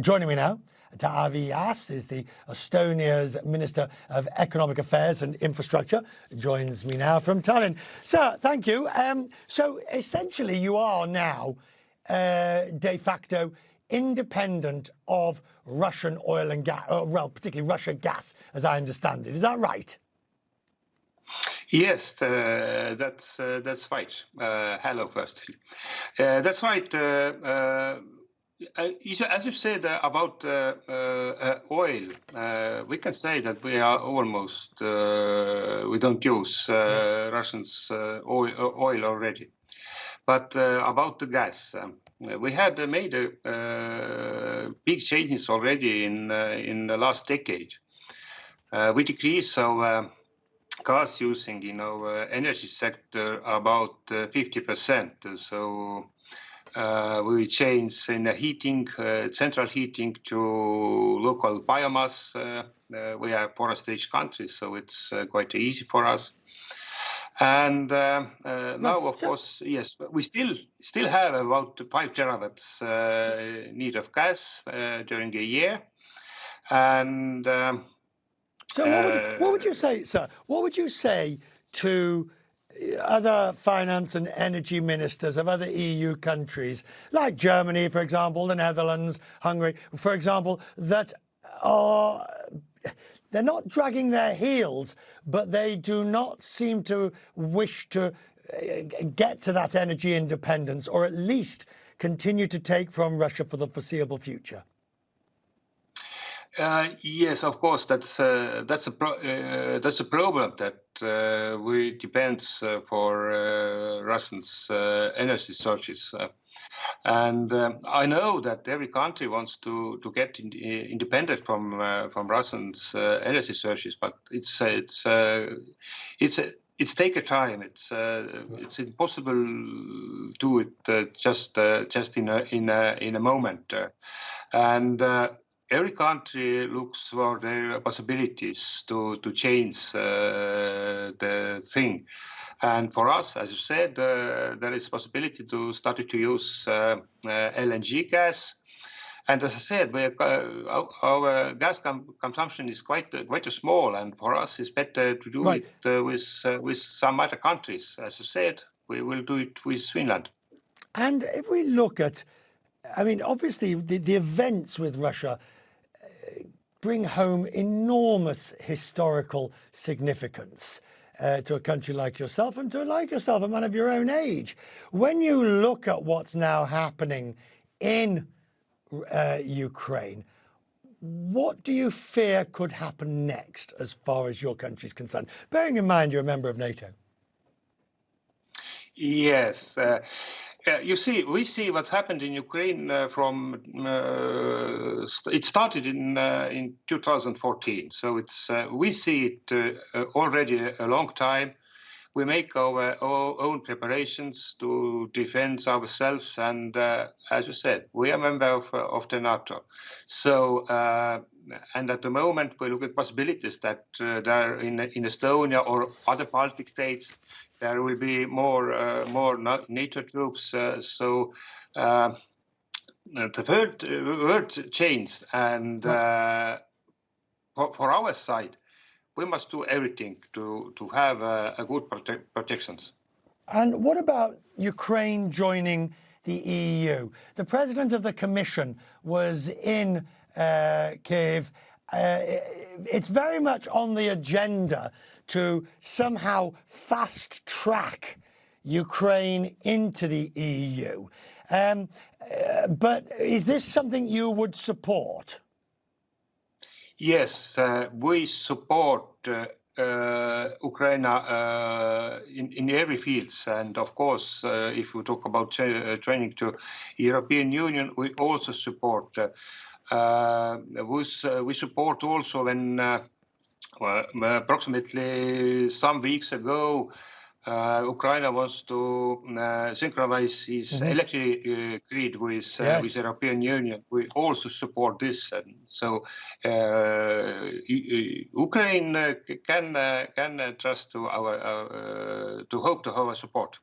Joining me now, Taavi is the Estonia's Minister of Economic Affairs and Infrastructure. Joins me now from Tallinn. Sir, thank you. So essentially you are now de facto independent of Russian oil and gas, well, particularly Russian gas, as I understand it. Is that right? Yes, that's right. Hello, firstly. That's right. As you said about oil, we can say that we are almost, we don't use Russians oil already. But about the gas, we had made big changes already in the last decade. We decreased our gas using in our energy sector about 50%. So we changed in the heating, central heating to local biomass. We are forest-rich country, so it's quite easy for us. And now, of course, yes, we still have about 5 terawatts need of gas during a year. And so what would you say, sir? What would you say to other finance and energy ministers of other EU countries, like Germany, for example, the Netherlands, Hungary, for example, that are, they're not dragging their heels, but they do not seem to wish to get to that energy independence, or at least continue to take from Russia for the foreseeable future? Yes, of course, that's a problem that we depends for Russians' energy sources, and I know that every country wants to get independent from Russians' energy sources, but it's take a time. It's impossible to do it just in a moment, and. Every country looks for their possibilities to change the thing. And for us, as you said, there is possibility to start to use LNG gas. And as I said, our gas consumption is quite small, and for us it's better to do it with some other countries. As I said, we will do it with Finland. And if we look at, I mean, obviously the events with Russia bring home enormous historical significance to a country like yourself, and to a man of your own age. When you look at what's now happening in Ukraine, what do you fear could happen next as far as your country is concerned? Bearing in mind you're a member of NATO. Yes. You see, we see what happened in Ukraine from it started in 2014. So it's we see it already a long time. We make our own preparations to defend ourselves, and as you said, we are a member of the NATO. So and at the moment we look at possibilities that there in Estonia or other Baltic states. There will be more NATO troops. So the word changed, and for our side, we must do everything to have a good protections. And what about Ukraine joining the EU? The president of the Commission was in Kiev. It's very much on the agenda to somehow fast track Ukraine into the EU. But is this something you would support? Yes, we support Ukraine in every fields, and of course, if we talk about training to European Union, we also support. We support also when approximately some weeks ago, Ukraine wants to synchronize his electric grid with European Union. We also support this, and so Ukraine can trust to our to hope to our support.